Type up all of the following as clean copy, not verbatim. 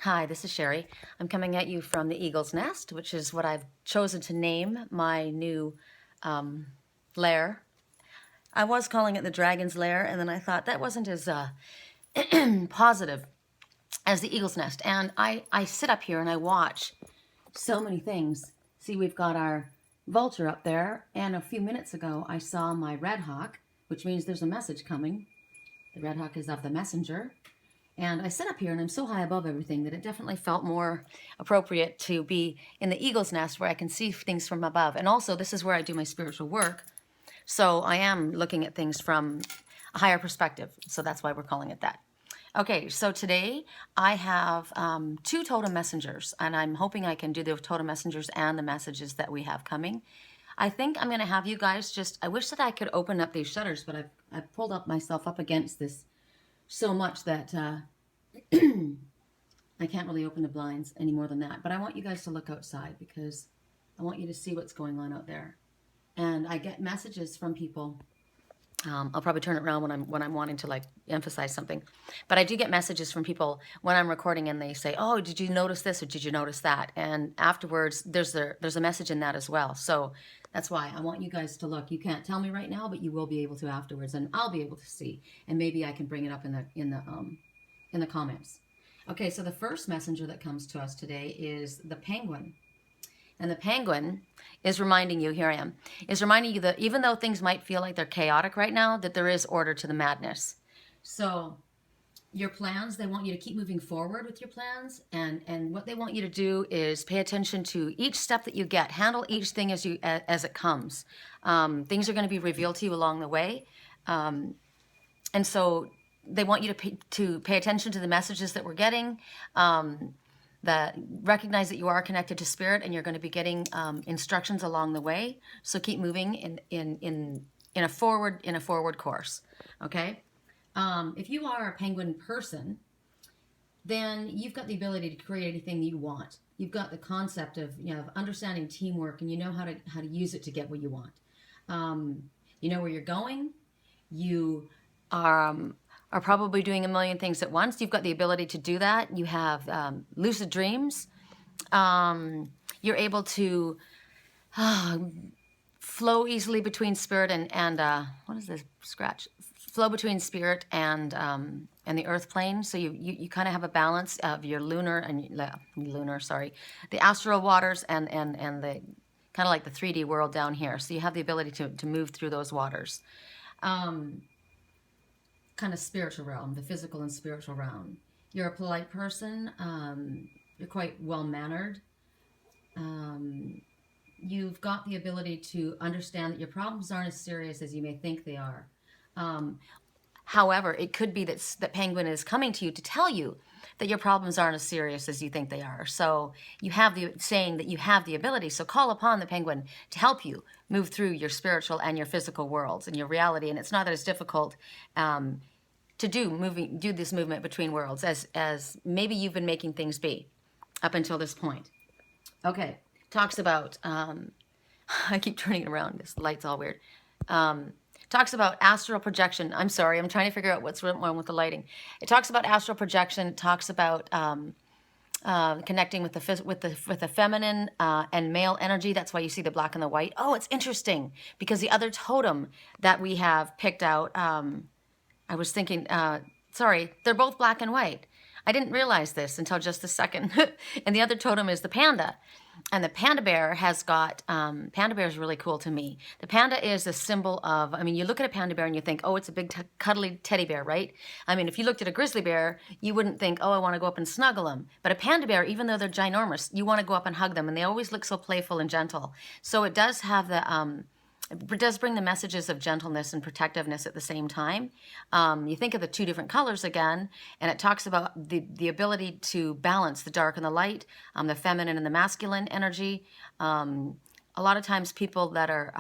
Hi, this is Sherry. I'm coming at you from the Eagle's Nest, which is what I've chosen to name my new lair. I was calling it the Dragon's Lair, and then I thought that wasn't as positive as the Eagle's Nest. And I sit up here and I watch so many things. See, we've got our vulture up there, and a few minutes ago I saw my red hawk, which means there's a message coming. The red hawk is of the messenger. And I sit up here and I'm so high above everything that it definitely felt more appropriate to be in the eagle's nest where I can see things from above. And also, this is where I do my spiritual work. So I am looking at things from a higher perspective. So that's why we're calling it that. Okay, so today I have two totem messengers, and I'm hoping I can do the totem messengers and the messages that we have coming. I think I'm going to have you guys I wish that I could open up these shutters, but I've pulled up myself up against this so much that I can't really open the blinds any more than that. But I want you guys to look outside because I want you to see what's going on out there. And I get messages from people. I'll probably turn it around when I'm wanting to like emphasize something. But I do get messages from people when I'm recording, and they say, "Oh, did you notice this or did you notice that?" And afterwards, there's a message in that as well. So that's why I want you guys to look. You can't tell me right now, but you will be able to afterwards, and I'll be able to see, and maybe I can bring it up in the comments. Okay, so the first messenger that comes to us today is the penguin. And the penguin is reminding you, here I am, is reminding you that even though things might feel like they're chaotic right now, that there is order to the madness. So your plans, they want you to keep moving forward with your plans. And what they want you to do is pay attention to each step that you get. Handle each thing as it comes. Things are going to be revealed to you along the way. And so they want you to pay attention to the messages that we're getting. That recognize that you are connected to spirit, and you're going to be getting instructions along the way. So keep moving in a forward course. Okay. If you are a penguin person, then you've got the ability to create anything you want. You've got the concept of of understanding teamwork, and you know how to use it to get what you want. You know where you're going. You are probably doing a million things at once. You've got the ability to do that. You have lucid dreams. You're able to flow easily between spirit and what is this scratch? Flow between spirit and the earth plane. So you kind of have a balance of your the astral waters and the kind of like the 3D world down here. So you have the ability to move through those waters. Kind of spiritual realm, the physical and spiritual realm. You're a polite person. You're quite well-mannered. You've got the ability to understand that your problems aren't as serious as you may think they are. However, it could be that penguin is coming to you to tell you that your problems aren't as serious as you think they are. So you have saying that you have the ability. So call upon the penguin to help you move through your spiritual and your physical worlds and your reality. And it's not that it's difficult to do this movement between worlds as maybe you've been making things be up until this point. Okay, talks about I keep turning it around. This light's all weird. Talks about astral projection. I'm sorry, I'm trying to figure out what's wrong with the lighting. It talks about astral projection. It talks about connecting with the feminine and male energy. That's why you see the black and the white. Oh, it's interesting because the other totem that we have picked out, I was thinking, sorry, they're both black and white. I didn't realize this until just a second. And the other totem is the panda. And the panda bear has got, panda bear is really cool to me. The panda is a symbol of, I mean, you look at a panda bear and you think, oh, it's a big cuddly teddy bear, right? I mean, if you looked at a grizzly bear, you wouldn't think, oh, I want to go up and snuggle them. But a panda bear, even though they're ginormous, you want to go up and hug them. And they always look so playful and gentle. So it does have it does bring the messages of gentleness and protectiveness at the same time. You think of the two different colors again, and it talks about the ability to balance the dark and the light, the feminine and the masculine energy. A lot of times people that are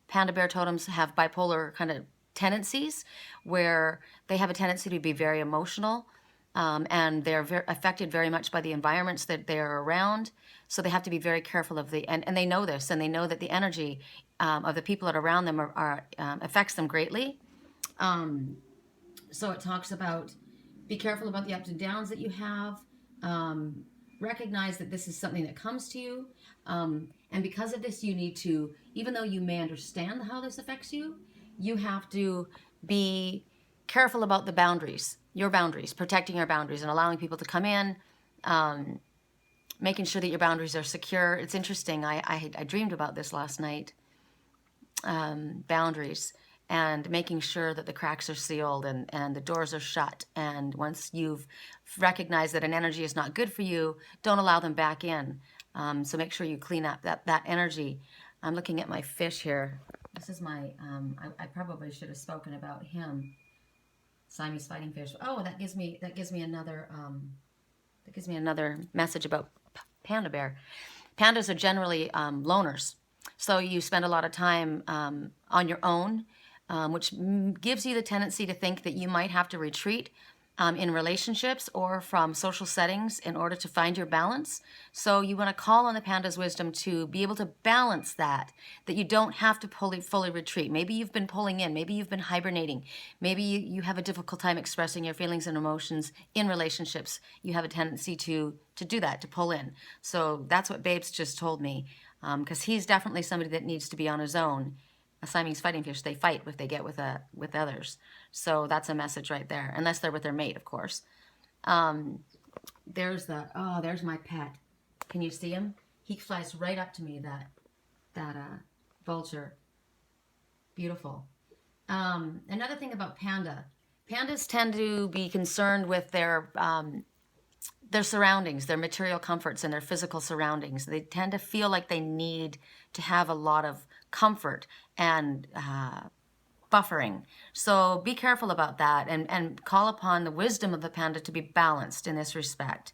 panda bear totems have bipolar kind of tendencies where they have a tendency to be very emotional. And they're affected very much by the environments that they're around. So they have to be very careful of and they know this, and they know that the energy of the people that are around them affects them greatly. So it talks about be careful about the ups and downs that you have. Recognize that this is something that comes to you. And because of this, you need to, even though you may understand how this affects you, you have to be careful about the boundaries, your boundaries, protecting your boundaries and allowing people to come in, making sure that your boundaries are secure. It's interesting. I dreamed about this last night, boundaries, and making sure that the cracks are sealed and the doors are shut. And once you've recognized that an energy is not good for you, don't allow them back in. So make sure you clean up that energy. I'm looking at my fish here. This is my, I probably should have spoken about him. Siamese fighting fish. Oh, that gives me another message about panda bear. Pandas are generally loners. So you spend a lot of time on your own, which gives you the tendency to think that you might have to retreat in relationships or from social settings in order to find your balance. So you want to call on the panda's wisdom to be able to balance that you don't have to fully retreat. Maybe you've been pulling in, maybe you've been hibernating, maybe you have a difficult time expressing your feelings and emotions in relationships. You have a tendency to do that, to pull in. So that's what Babes just told me, because he's definitely somebody that needs to be on his own. A Siamese fighting fish, they fight if they get with others. So that's a message right there, unless they're with their mate, of course. There's my pet. Can you see him? He flies right up to me, that vulture. Beautiful. Another thing about pandas tend to be concerned with their surroundings, their material comforts, and their physical surroundings. They tend to feel like they need to have a lot of comfort and buffering. So be careful about that and call upon the wisdom of the panda to be balanced in this respect.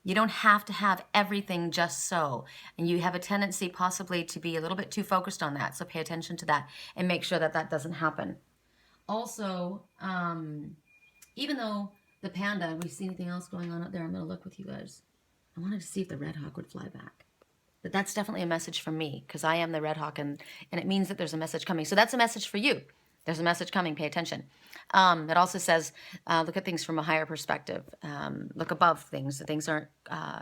You don't have to have everything just so. And you have a tendency possibly to be a little bit too focused on that. So pay attention to that and make sure that that doesn't happen. Also, even though the panda, we see anything else going on out there? I'm going to look with you guys. I wanted to see if the red hawk would fly back. But that's definitely a message from me, because I am the red hawk, and it means that there's a message coming. So that's a message for you. There's a message coming. Pay attention. It also says, look at things from a higher perspective. Look above things. Things aren't.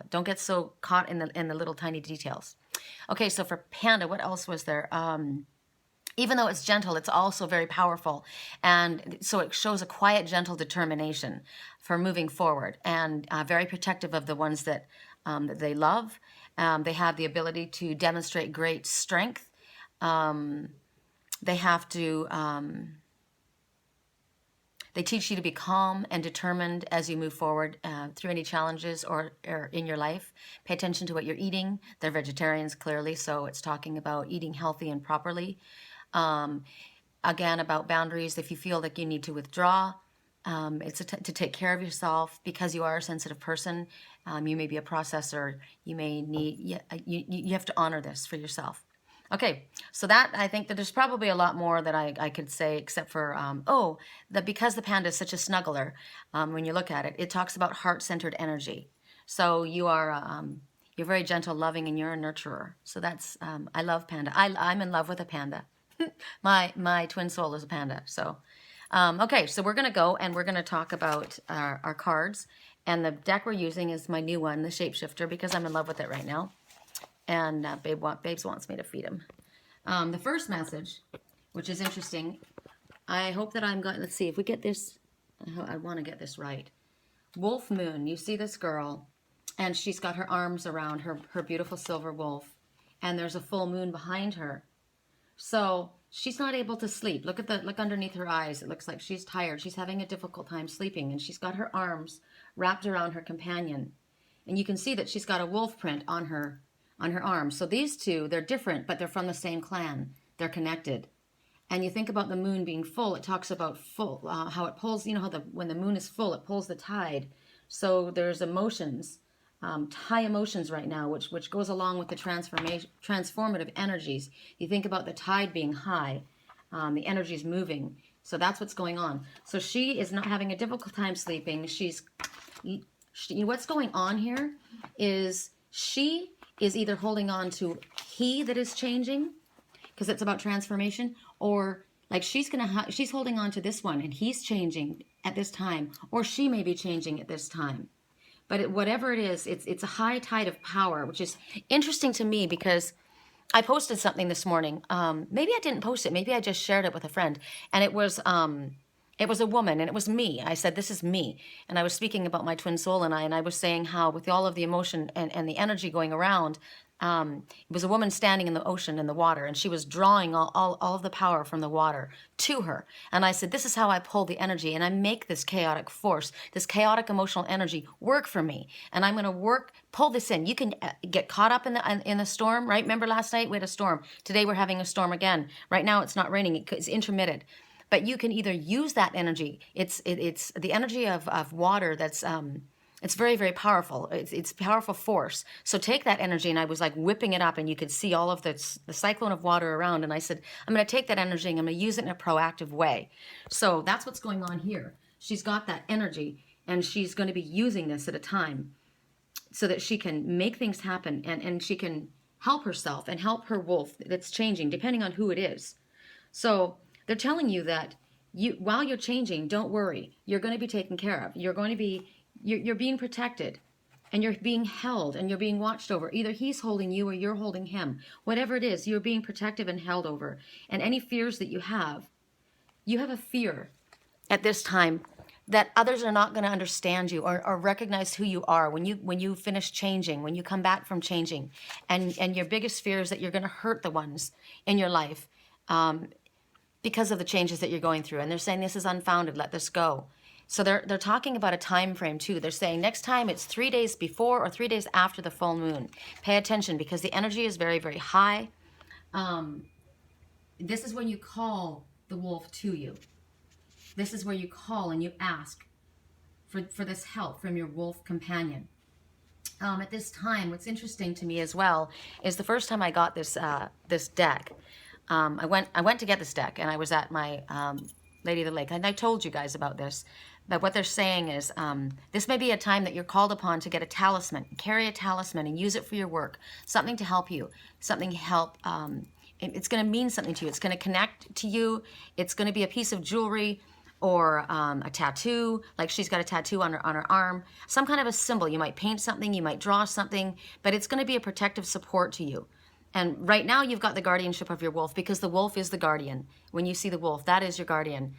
Don't get so caught in the little tiny details. Okay, so for panda, what else was there? Even though it's gentle, it's also very powerful. And so it shows a quiet, gentle determination for moving forward, and very protective of the ones that they love. They have the ability to demonstrate great strength. They have to, they teach you to be calm and determined as you move forward through any challenges or in your life. Pay attention to what you're eating. They're vegetarians, clearly, so it's talking about eating healthy and properly. Again, about boundaries. If you feel like you need to withdraw, it's to take care of yourself, because you are a sensitive person. You may be a processor. You may need, you have to honor this for yourself. Okay, so that, I think that there's probably a lot more that I could say, except for, because the panda is such a snuggler, when you look at it, it talks about heart-centered energy. So you are, you're very gentle, loving, and you're a nurturer. So that's, I love panda. I'm in love with a panda. My twin soul is a panda. So, okay, so we're going to go and we're going to talk about our cards. And the deck we're using is my new one, the Shapeshifter, because I'm in love with it right now. And Babes wants me to feed him. The first message, which is interesting, I hope that I'm going, let's see if we get this, I want to get this right. Wolf Moon, you see this girl, and she's got her arms around her beautiful silver wolf, and there's a full moon behind her. So she's not able to sleep. Look underneath her eyes. It looks like she's tired. She's having a difficult time sleeping, and she's got her arms wrapped around her companion. And you can see that she's got a wolf print on her arm. So these two, they're different, but they're from the same clan. They're connected. And you think about the moon being full. It talks about full, how it pulls, you know, how when the moon is full, it pulls the tide. So there's emotions, high emotions right now, which goes along with the transformative energies. You think about the tide being high, the energy is moving. So that's what's going on. So she is not having a difficult time sleeping. What's going on here is she is either holding on to he that is changing, because it's about transformation, or like she's holding on to this one and he's changing at this time, or she may be changing at this time. But whatever it is, it's a high tide of power, which is interesting to me because I posted something this morning. Maybe I didn't post it. Maybe I just shared it with a friend, and it was a woman, and it was me. I said, "This is me," and I was speaking about my twin soul and I was saying how with all of the emotion and the energy going around, it was a woman standing in the ocean in the water, and she was drawing all of the power from the water to her. And I said, this is how I pull the energy, and I make this chaotic force, this chaotic emotional energy work for me. And I'm going to pull this in. You can get caught up in the storm, right? Remember last night we had a storm. Today we're having a storm again. Right now it's not raining. It's intermittent. But you can either use that energy. It's the energy of water that's it's very, very powerful. It's powerful force. So take that energy, and I was like whipping it up, and you could see all of the cyclone of water around. And I said, I'm going to take that energy and I'm going to use it in a proactive way. So that's what's going on here. She's got that energy, and she's going to be using this at a time so that she can make things happen, and she can help herself and help her wolf that's changing, depending on who it is. So they're telling you that while you're changing, don't worry. You're going to be taken care of. You're being protected, and you're being held, and you're being watched over. Either he's holding you or you're holding him. Whatever it is, you're being protective and held over. And any fears that you have a fear at this time that others are not going to understand you or recognize who you are when you finish changing, when you come back from changing. And your biggest fear is that you're going to hurt the ones in your life because of the changes that you're going through. And they're saying this is unfounded, let this go. So they're talking about a time frame too. They're saying next time it's 3 days before or 3 days after the full moon. Pay attention because the energy is very, very high. This is when you call the wolf to you. This is where you call and you ask for this help from your wolf companion. At this time, what's interesting to me as well is the first time I got this this deck. I went to get this deck, and I was at my Lady of the Lake, and I told you guys about this. But what they're saying is this may be a time that you're called upon to get a talisman, carry a talisman and use it for your work, something to help you, something to help. It's going to mean something to you. It's going to connect to you. It's going to be a piece of jewelry or a tattoo, like she's got a tattoo on her arm, some kind of a symbol. You might paint something, you might draw something, but it's going to be a protective support to you. And right now you've got the guardianship of your wolf because the wolf is the guardian. When you see the wolf, that is your guardian.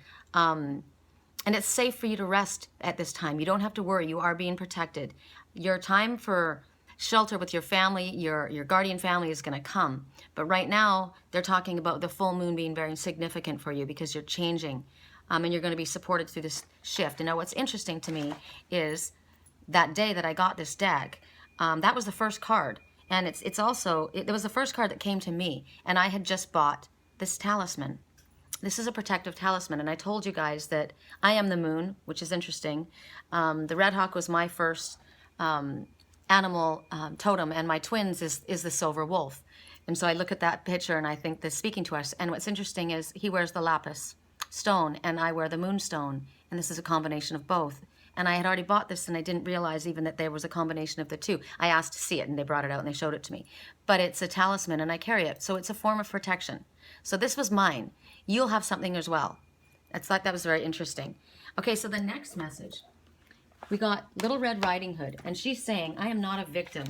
And it's safe for you to rest at this time. You don't have to worry. You are being protected. Your time for shelter with your family, your guardian family is going to come. But right now, they're talking about the full moon being very significant for you because you're changing. And you're going to be supported through this shift. And now what's interesting to me is that day that I got this deck, that was the first card. And it was the first card that came to me. And I had just bought this talisman. This is a protective talisman, and I told you guys that I am the moon, which is interesting. The red hawk was my first animal totem, and my twins is the silver wolf. And so I look at that picture, and I think this speaking to us. And what's interesting is he wears the lapis stone, and I wear the moonstone, and this is a combination of both. And I had already bought this, and I didn't realize even that there was a combination of the two. I asked to see it, and they brought it out, and they showed it to me. But it's a talisman, and I carry it, so it's a form of protection. So this was mine. You'll have something as well. I thought that was very interesting. Okay, so the next message. We got Little Red Riding Hood, and she's saying, I am not a victim.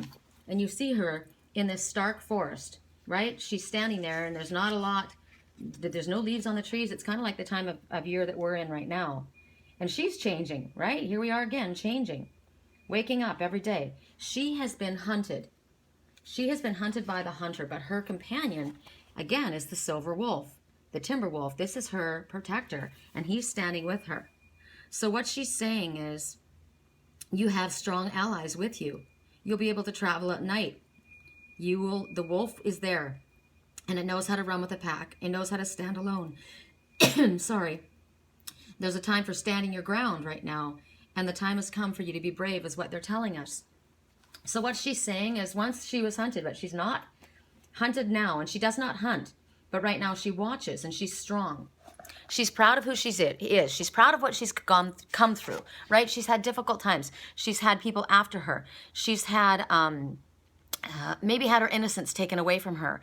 And you see her in this stark forest, right? She's standing there, and there's not a lot. There's no leaves on the trees. It's kind of like the time of year that we're in right now. And she's changing, right? Here we are again, changing. Waking up every day. She has been hunted. She has been hunted by the hunter, but her companion, again, is the silver wolf, the timber wolf. This is her protector, and he's standing with her. So what she's saying is, you have strong allies with you. You'll be able to travel at night. The wolf is there, and it knows how to run with a pack. It knows how to stand alone. Sorry. There's a time for standing your ground right now, and the time has come for you to be brave, is what they're telling us. So what she's saying is once she was hunted, but she's not hunted now, and she does not hunt, but right now she watches, and she's strong. She's proud of who she is. She's proud of what she's come through, right? She's had difficult times. She's had people after her. She's had maybe had her innocence taken away from her.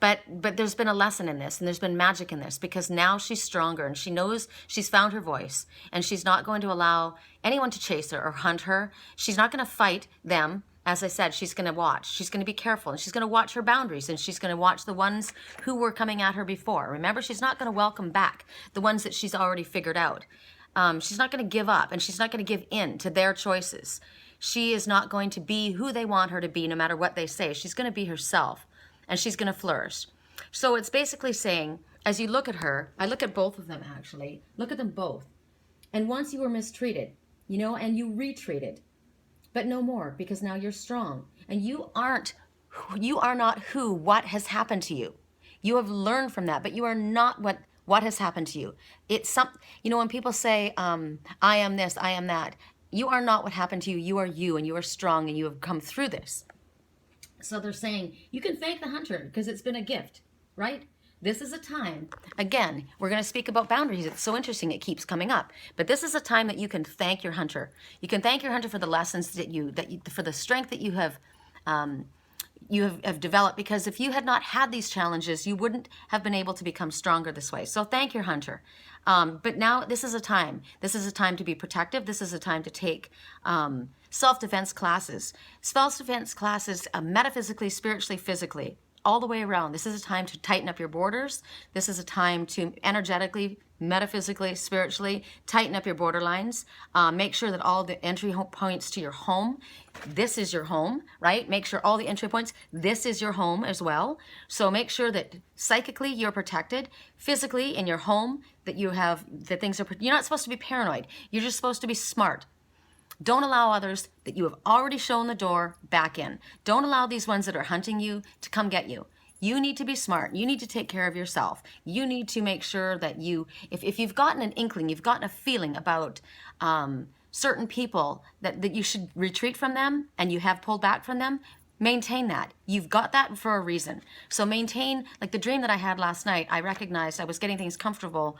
But there's been a lesson in this, and there's been magic in this, because now she's stronger and she knows she's found her voice, and she's not going to allow anyone to chase her or hunt her. She's not going to fight them. As I said, she's going to watch. She's going to be careful, and she's going to watch her boundaries, and she's going to watch the ones who were coming at her before. Remember, she's not going to welcome back the ones that she's already figured out. She's not going to give up, and she's not going to give in to their choices. She is not going to be who they want her to be, no matter what they say. She's going to be herself, and she's going to flourish. So it's basically saying, as you look at her, I look at both of them actually, look at them both. And once you were mistreated, you know, and you retreated, but no more, because now you're strong. And you are not what has happened to you. You have learned from that, but you are not what has happened to you. It's you know, when people say, I am this, I am that, you are not what happened to you. You are you, and you are strong, and you have come through this. So they're saying, you can thank the hunter because it's been a gift, right? This is a time, again, we're going to speak about boundaries. It's so interesting. It keeps coming up. But this is a time that you can thank your hunter. You can thank your hunter for the lessons for the strength that you have developed, because if you had not had these challenges, you wouldn't have been able to become stronger this way. So thank your hunter. But now this is a time. This is a time to be protective. This is a time to take self-defense classes. Self-defense classes, metaphysically, spiritually, physically, all the way around. This is a time to tighten up your borders. This is a time to energetically, metaphysically, spiritually, tighten up your borderlines. Make sure that all the entry points to your home, this is your home, right? Make sure all the entry points, this is your home as well. So make sure that psychically you're protected, physically in your home, that you have, that things are, you're not supposed to be paranoid. You're just supposed to be smart. Don't allow others that you have already shown the door back in. Don't allow these ones that are hunting you to come get you. You need to be smart. You need to take care of yourself. You need to make sure that if you've gotten an inkling, you've gotten a feeling about certain people that you should retreat from them, and you have pulled back from them, maintain that. You've got that for a reason. So maintain, like the dream that I had last night, I recognized I was getting things comfortable